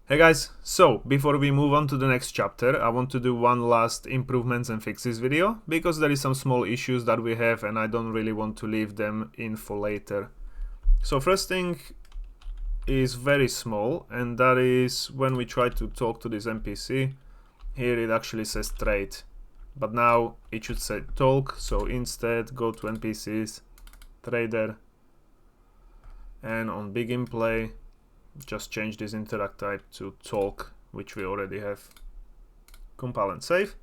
Hey guys, so before we move on to the next chapter, I want to do one last improvements and fixes video because there is some small issues that we have and I don't really want to leave them in for later. So first thing is very small, and that is when we try to talk to this NPC, here it actually says trade, but now it should say talk, so instead go to NPCs, trader, and on begin play just change this interact type to talk, which we already have. Compile and save.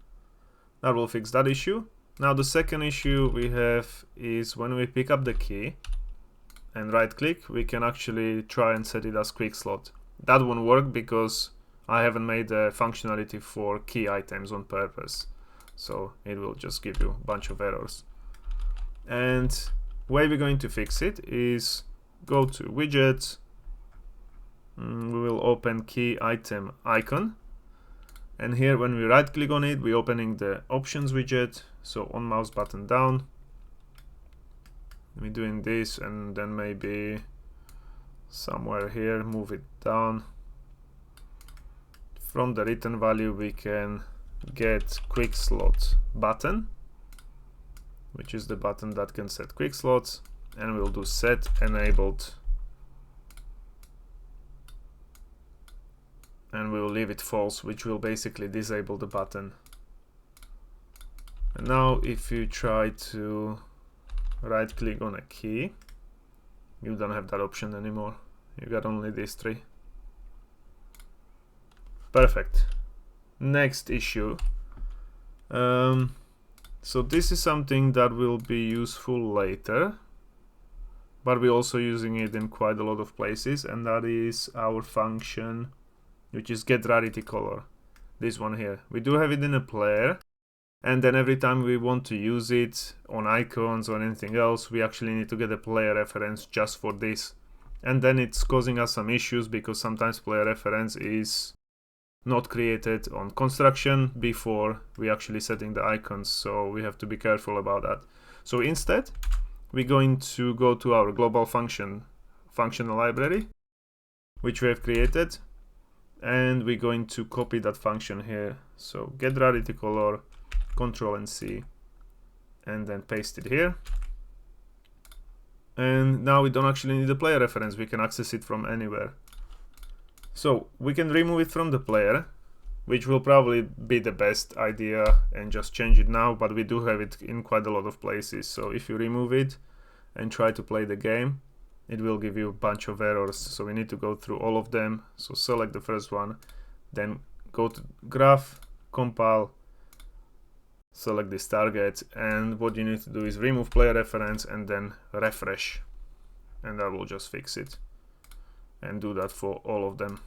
That will fix that issue. Now the second issue we have is when we pick up the key and right click, we can actually try and set it as quick slot. That won't work because I haven't made a functionality for key items on purpose, so it will just give you a bunch of errors. And way we're going to fix it is go to widgets. We will open key item icon, and here when we right click on it, we're opening the options widget, so on mouse button down, we're doing this, and then maybe somewhere here move it down. From the return value we can get quick slot button, which is the button that can set quick slots, and we'll do set enabled, and we will leave it false, which will basically disable the button. And now if you try to right click on a key, you don't have that option anymore, you got only these three. Perfect. Next issue. So this is something that will be useful later, but we're also using it in quite a lot of places, and that is our function which is get rarity color. This one here. We do have it in a player, and then every time we want to use it on icons or anything else, we actually need to get a player reference just for this. And then it's causing us some issues because sometimes player reference is not created on construction before we actually setting the icons, so we have to be careful about that. So instead, we're going to go to our global functional library, which we have created, and we're going to copy that function here. So get rarity color, Control and C, and then paste it here. And now we don't actually need a player reference, we can access it from anywhere. So we can remove it from the player, which will probably be the best idea, and just change it now, but we do have it in quite a lot of places. So if you remove it and try to play the game, it will give you a bunch of errors, so we need to go through all of them. So select the first one, then go to graph, compile, select this target, and what you need to do is remove player reference and then refresh, and that will just fix it, and do that for all of them.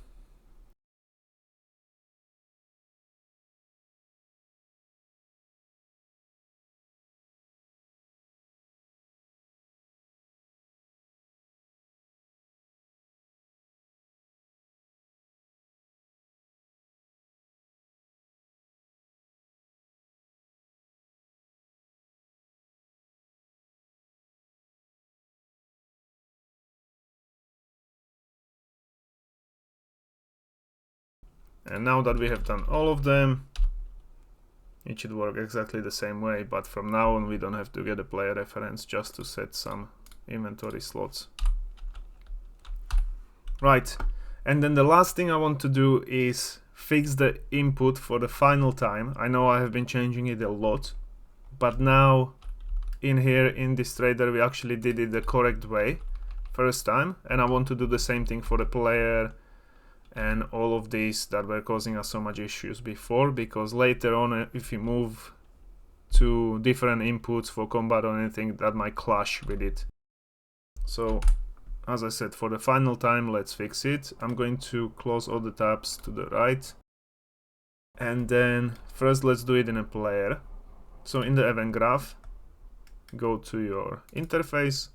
And now that we have done all of them, it should work exactly the same way, but from now on we don't have to get a player reference just to set some inventory slots. Right, and then the last thing I want to do is fix the input for the final time. I know I have been changing it a lot, but now in here in this trader we actually did it the correct way first time, and I want to do the same thing for the player and all of these that were causing us so much issues before, because later on if you move to different inputs for combat or anything, that might clash with it. So as I said, for the final time, let's fix it. I'm going to close all the tabs to the right, and then first let's do it in a player. So in the event graph, go to your interface,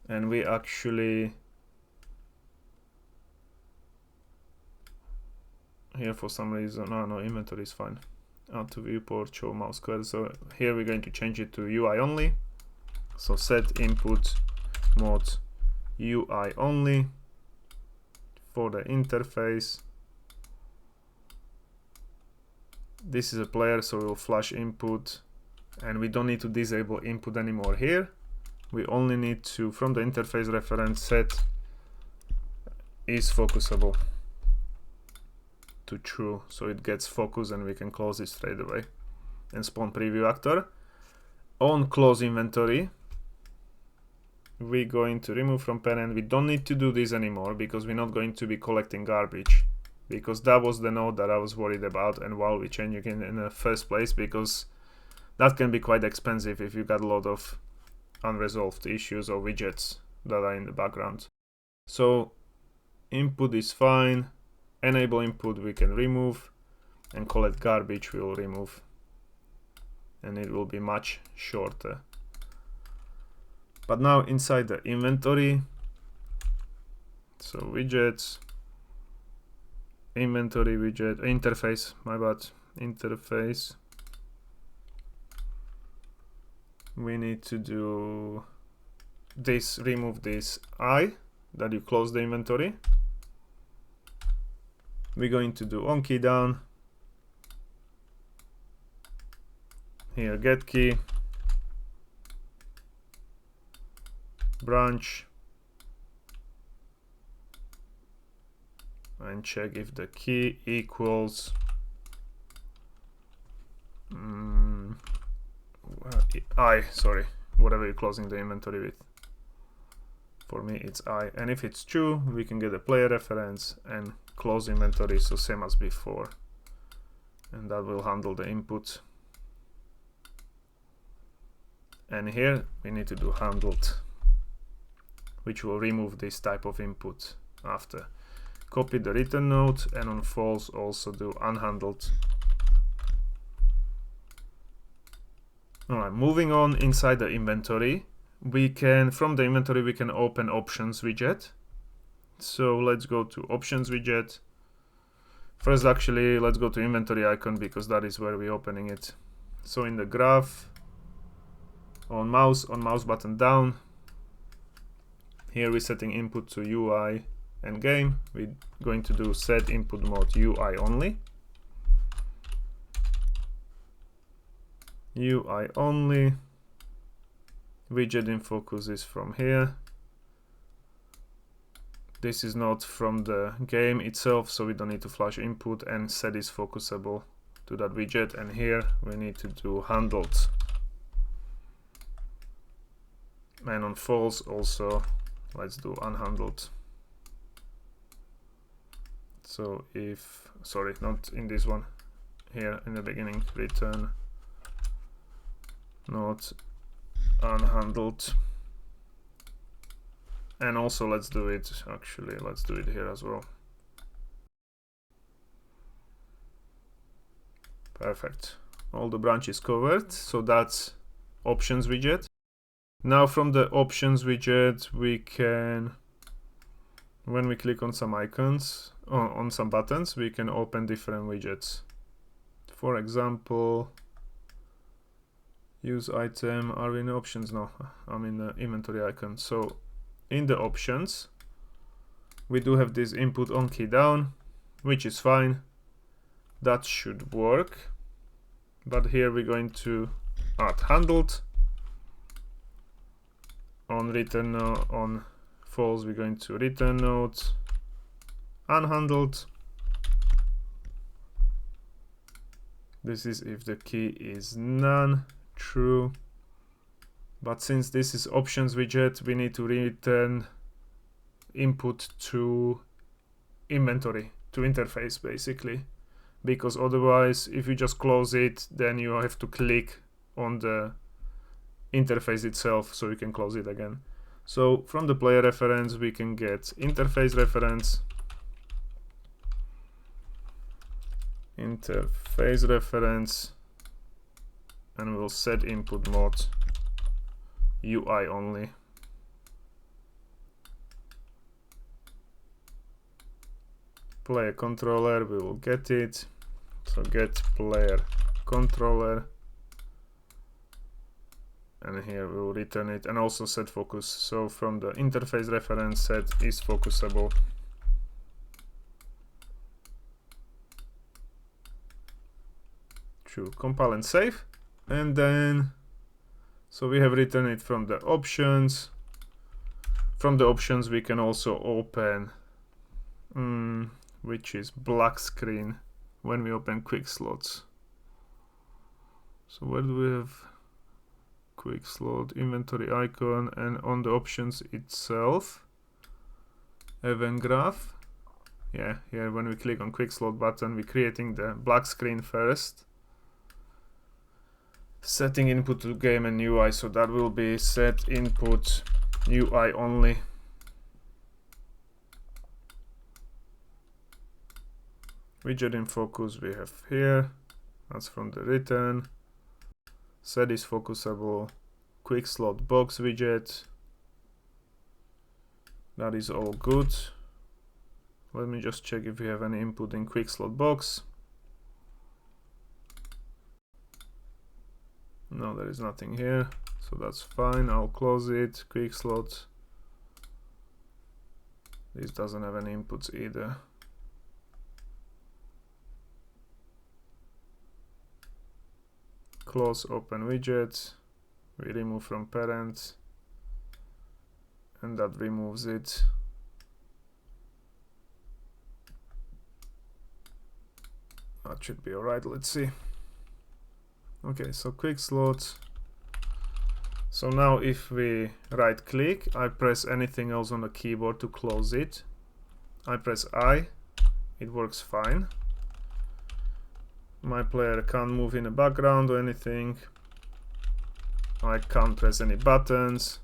and we actually here for some reason, no, inventory is fine. Add to viewport, show mouse cursor. Here we're going to change it to UI only. So set input mode UI only, for the interface. This is a player, so we'll flash input, and we don't need to disable input anymore here. We only need to, from the interface reference, set is focusable to true, so it gets focus and we can close it straight away and spawn preview actor. On close inventory, we're going to remove from parent. We don't need to do this anymore because we're not going to be collecting garbage, because that was the node that I was worried about and why we changed it in the first place, because that can be quite expensive if you got a lot of unresolved issues or widgets that are in the background. So input is fine, enable input we can remove, and collect garbage we will remove, and it will be much shorter. But now inside the inventory, so widgets, inventory widget, interface, my bad, interface, we need to do this, remove this I that you close the inventory. We're going to do on key down, here get key, branch, and check if the key equals I, sorry, whatever you're closing the inventory with. For me it's I, and if it's true we can get a player reference and close inventory, so same as before, and that will handle the input. And here we need to do handled, which will remove this type of input after. Copy the return node, and on false also do unhandled. Alright, moving on inside the inventory, we can, from the inventory we can open options widget. So let's go to options widget. First actually let's go to inventory icon because that is where we're opening it. So in the graph, on mouse button down, here we're setting input to UI and game. We're going to do set input mode UI only. UI only. Widget in focus is from here. This is not from the game itself, so we don't need to flash input, and set is focusable to that widget, and here we need to do handled. And on false also let's do unhandled. So if, sorry, not in this one, here in the beginning, return not unhandled. And also let's do it, actually let's do it here as well. Perfect, all the branches covered, so that's options widget. Now from the options widget we can, when we click on some icons, on some buttons, we can open different widgets. For example, use item, are we in options? No, I'm in the inventory icon. So in the options we do have this input on key down, which is fine, that should work. But here we're going to add handled. On return on false we're going to return node unhandled. This is if the key is none, true. But since this is options widget, we need to return input to inventory, to interface basically, because otherwise if you just close it then you have to click on the interface itself so you can close it again. So from the player reference we can get interface reference, and we'll set input mode UI only. Player controller, we will get it, so get player controller, and here we will return it, and also set focus. So from the interface reference, set is focusable. True. Compile and save. And then, so we have written it from the options. From the options we can also open, which is black screen when we open quickslots. So where do we have quickslot inventory icon, and on the options itself, event graph. Yeah, here when we click on quickslot button, we're creating the black screen first. Setting input to game and UI, so that will be set input UI only. Widget in focus we have here, that's from the return. Set is focusable, quick slot box widget, that is all good. Let me just check if we have any input in quick slot box. No, there is nothing here, so that's fine. I'll close it. Quick slot, this doesn't have any inputs either. Close open widget, we remove from parent, and that removes it. That should be alright, let's see. Okay, so quick slot. So now if we right click, I press anything else on the keyboard to close it. I press I, it works fine. My player can't move in the background or anything. I can't press any buttons.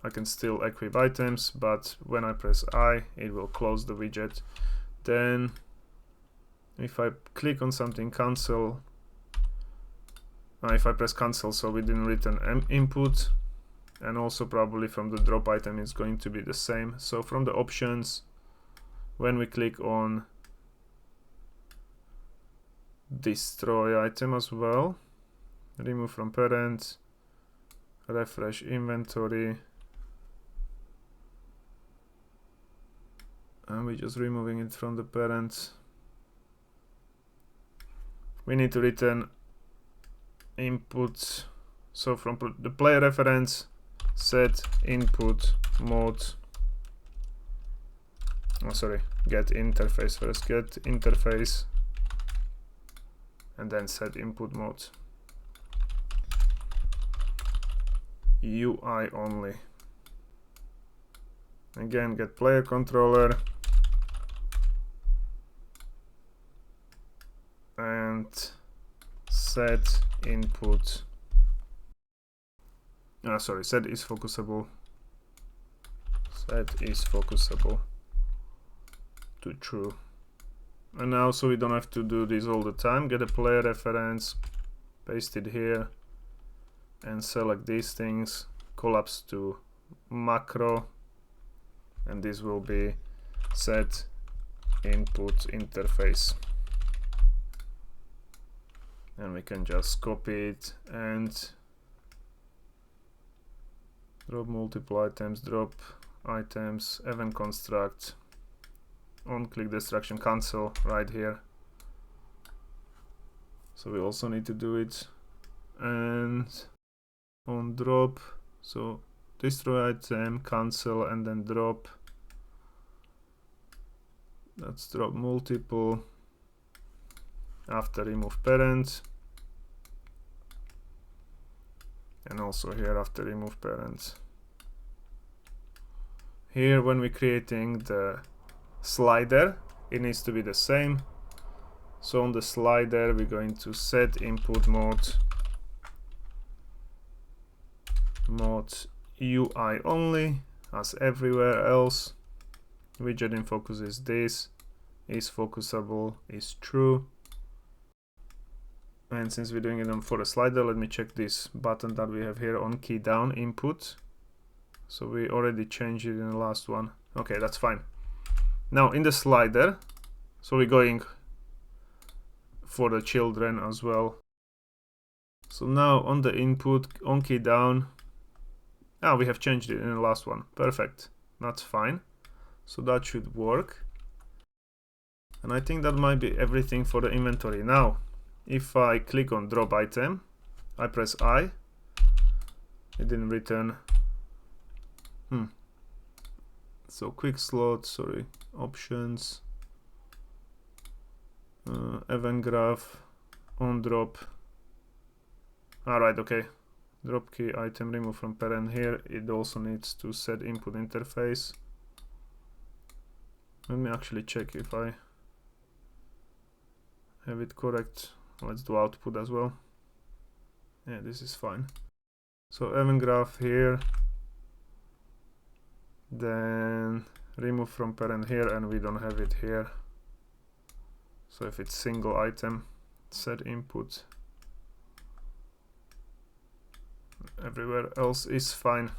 I can still equip items, but when I press I, it will close the widget. Then if I click on something, cancel. If I press cancel, so we didn't return input, and also probably from the drop item is going to be the same. So from the options, when we click on destroy item as well, remove from parent, refresh inventory, and we're just removing it from the parent. We need to return inputs, so from the player reference, set input mode, get interface first, get interface, and then set input mode, UI only. Again, get player controller, and set input, set is focusable, to true. And now, so we don't have to do this all the time, get a player reference, paste it here, and select these things, collapse to macro, and this will be set input interface. And we can just copy it and drop multiple items, drop items, event construct, on click destruction, cancel right here. So we also need to do it, and on drop, so destroy item, cancel, and then drop. Let's drop multiple after remove parent, and also here after remove parent. Here when we're creating the slider, it needs to be the same. So on the slider we're going to set input mode UI only, as everywhere else. Widget in focus is this, is focusable, is true. And since we're doing it for a slider, let me check this button that we have here on key down input. So we already changed it in the last one. Okay, that's fine. Now in the slider, so we're going for the children as well. So now on the input, on key down, we have changed it in the last one. Perfect, that's fine. So that should work. And I think that might be everything for the inventory. Now, If I click on drop item, I press I, it didn't return. So quick slot, sorry, options, event graph, on drop. Alright, okay. Drop key item remove from parent here. It also needs to set input interface. Let me actually check if I have it correct. Let's do output as well. Yeah, this is fine. So event graph here, then remove from parent here, and we don't have it here. So if it's single item, set input. Everywhere else is fine.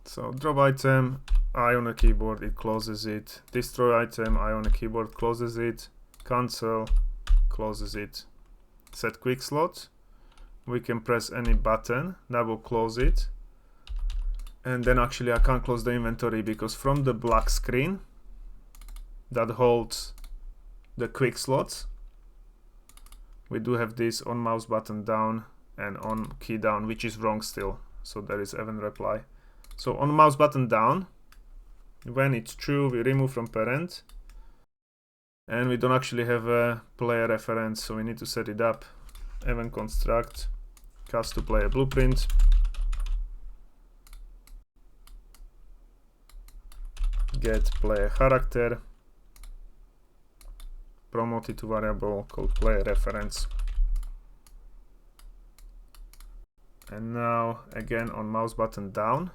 So drop item, I on a keyboard, it closes it. Destroy item, I on a keyboard, closes it. Cancel, closes it. Set quick slot, we can press any button that will close it. And then actually I can't close the inventory because from the black screen that holds the quick slots, we do have this on mouse button down and on key down, which is wrong still. So there is event reply. So on mouse button down, when it's true, we remove from parent. And we don't actually have a player reference, so we need to set it up. Event construct, cast to player blueprint. Get player character. Promote it to variable called player reference. And now again on mouse button down,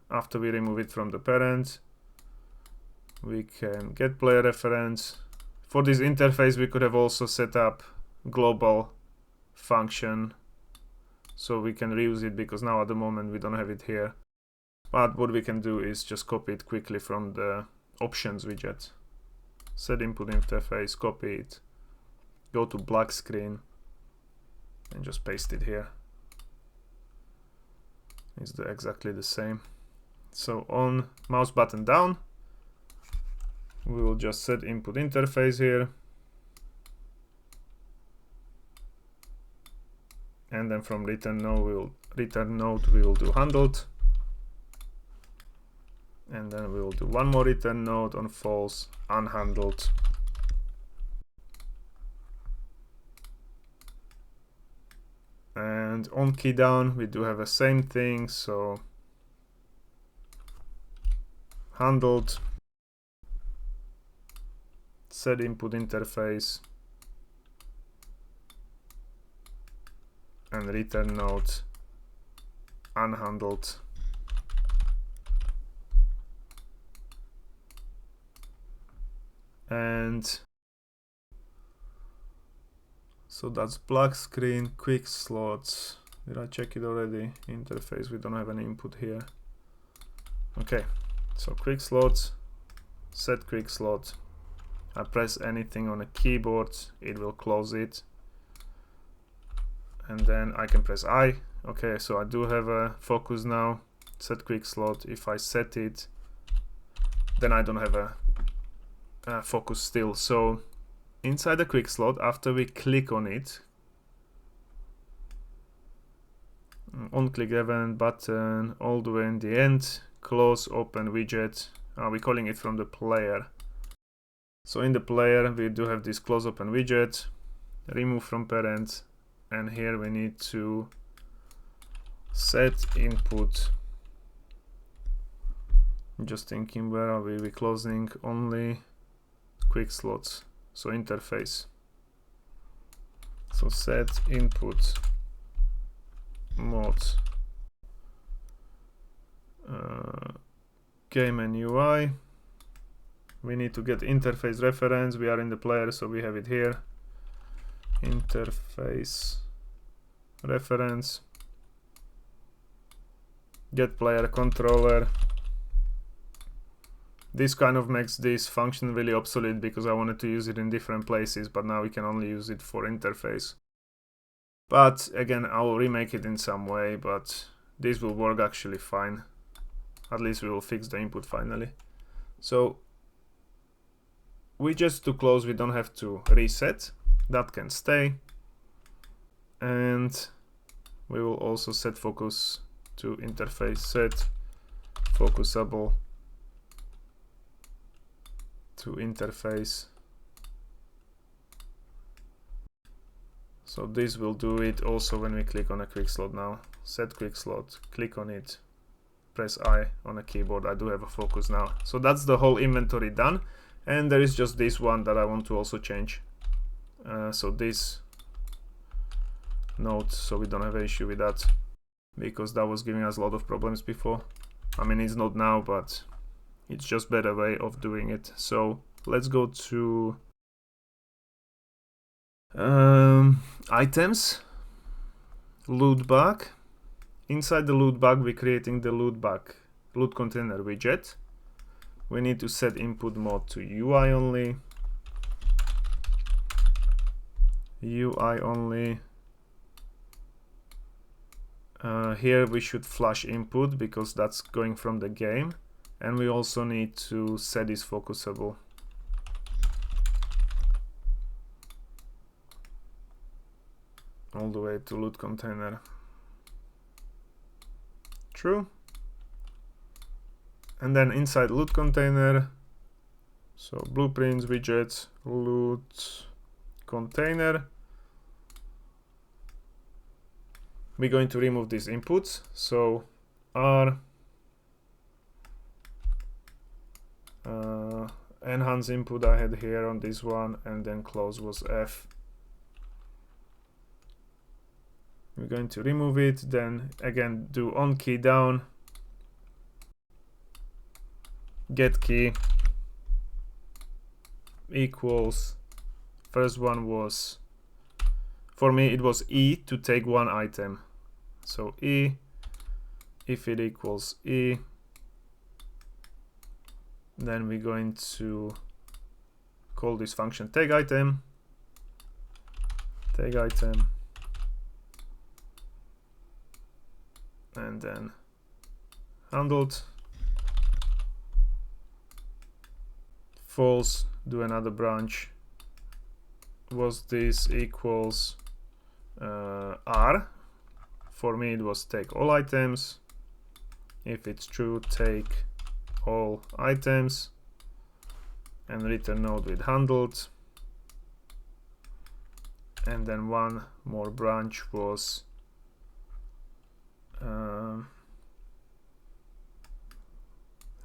after we remove it from the parent, we can get player reference. For this interface we could have also set up global function so we can reuse it, because now at the moment we don't have it here. But what we can do is just copy it quickly from the options widget. Set input interface, copy it, go to black screen and just paste it here. It's exactly the same. So on mouse button down, we will just set input interface here. And then from return node we will do handled. And then we will do one more return node on false, unhandled. And on key down we do have the same thing, so handled, set input interface, and return node unhandled. And so that's black screen, quick slots. Did I check it already? Interface, we don't have any input here. Okay, so quick slots, set quick slot. I press anything on a keyboard, it will close it. And then I can press I. Okay, so I do have a focus now. Set quick slot. If I set it, then I don't have a focus still. So inside the quick slot, after we click on it, on click event button all the way in the end, close open widget. We're calling it from the player. So in the player we do have this close open widget, remove from parent, and here we need to set input. I'm just thinking, where are we? We're closing only quick slots, so interface. So set input mode game and UI. We need to get interface reference. We are in the player, so we have it here. Interface reference, get player controller. This kind of makes this function really obsolete because I wanted to use it in different places, but now we can only use it for interface. But again, I will remake it in some way, but this will work actually fine. At least we will fix the input finally. So widgets to close, we don't have to reset. That can stay. And we will also set focus to interface, set focusable to interface. So this will do it also when we click on a quick slot now. Set quick slot, click on it, press I on a keyboard. I do have a focus now. So that's the whole inventory done. And there is just this one that I want to also change. So this node, so we don't have an issue with that, because that was giving us a lot of problems before. I mean, it's not now, but it's just better way of doing it. So let's go to items, loot bag. Inside the loot bag, we're creating the loot container widget. We need to set input mode to UI only. UI only. Here we should flash input because that's going from the game, and we also need to set this focusable. All the way to loot container. True. And then inside loot container, so blueprints, widgets, loot container. We're going to remove these inputs. So R enhance input I had here on this one, and then close was F. We're going to remove it, then again do on key down, get key equals, first one was, for me it was E to take one item. So E, if it equals E, then we're going to call this function tag item, and then handled. False, do another branch. Was this equals R? For me it was take all items. If it's true, take all items, and return node with handled. And then one more branch was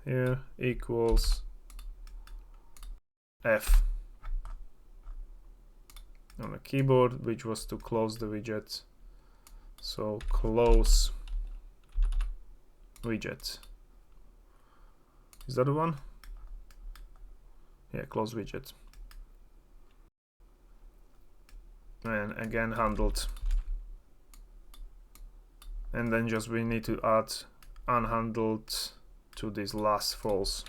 here equals F on a keyboard, which was to close the widget. So close widget. Is that the one? Yeah, close widget. And again handled. And then just we need to add unhandled to this last false.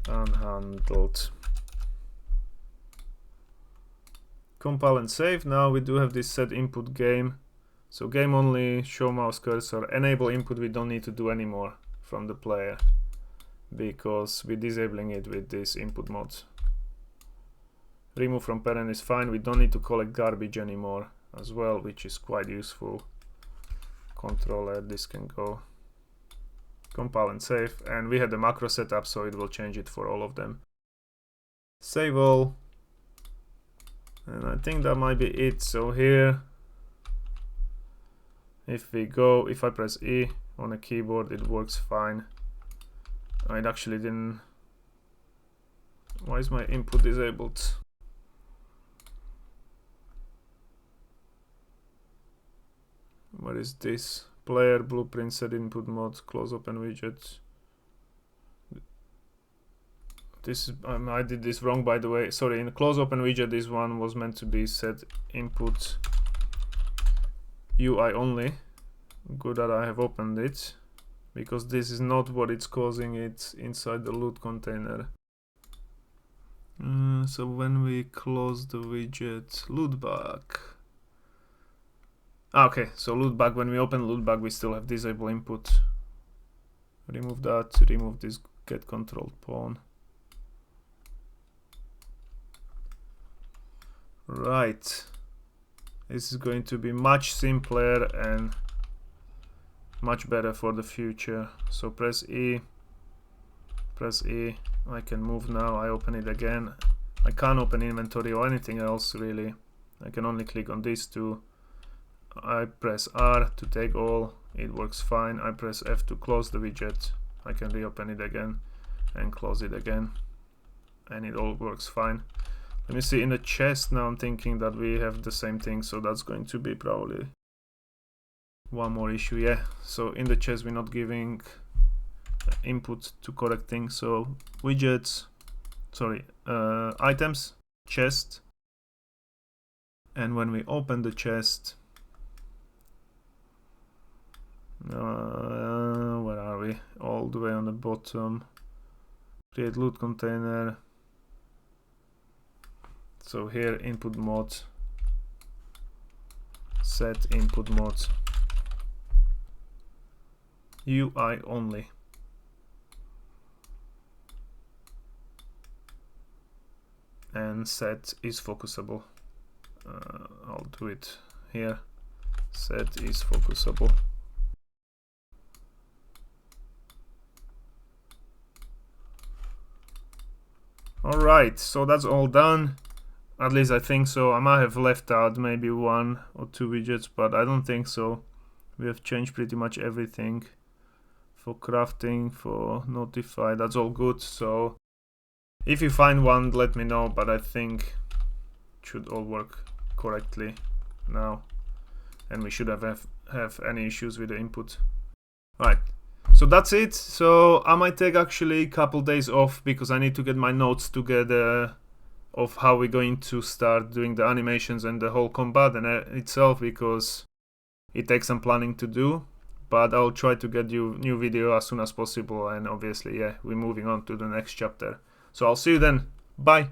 Unhandled. Compile and save. Now we do have this set input game. So game only, show mouse cursor, enable input we don't need to do anymore from the player, because we're disabling it with this input mode. Remove from parent is fine. We don't need to collect garbage anymore as well, which is quite useful. Controller, this can go. Compile and save, and we had the macro setup, so it will change it for all of them. Save all, and I think that might be it. So here, if I press E on a keyboard, it works fine. It actually didn't. Why is my input disabled? What is this? Player, blueprint, set input mode, close open widget. This I did this wrong, by the way. Sorry, in the close open widget, this one was meant to be set input UI only. Good that I have opened it, because this is not what it's causing it inside the loot container. So when we close the widget, loot bag. Okay, so loot bag, when we open loot bag, we still have disable input. Remove that, remove this get controlled pawn. Right, this is going to be much simpler and much better for the future. So press E, I can move now. I open it again. I can't open inventory or anything else really. I can only click on these two. I press R to take all, it works fine. I press F to close the widget. I can reopen it again and close it again, and it all works fine. Let me see in the chest now. I'm thinking that we have the same thing, so that's going to be probably one more issue. Yeah, so in the chest we're not giving input to correct things. So widgets, sorry, items, chest, and when we open the chest, where are we? All the way on the bottom. Create loot container. So here input mode, set input mode, UI only. And set is focusable. I'll do it here. Set is focusable. Alright, so that's all done. At least I think so. I might have left out maybe 1 or 2 widgets, but I don't think so. We have changed pretty much everything. For crafting, for notify, that's all good. So if you find one, let me know, but I think it should all work correctly now. And we should have any issues with the input. Right. So that's it. So I might take actually a couple days off because I need to get my notes together of how we're going to start doing the animations and the whole combat and itself, because it takes some planning to do. But I'll try to get you new video as soon as possible, and obviously, yeah, we're moving on to the next chapter. So I'll see you then. Bye.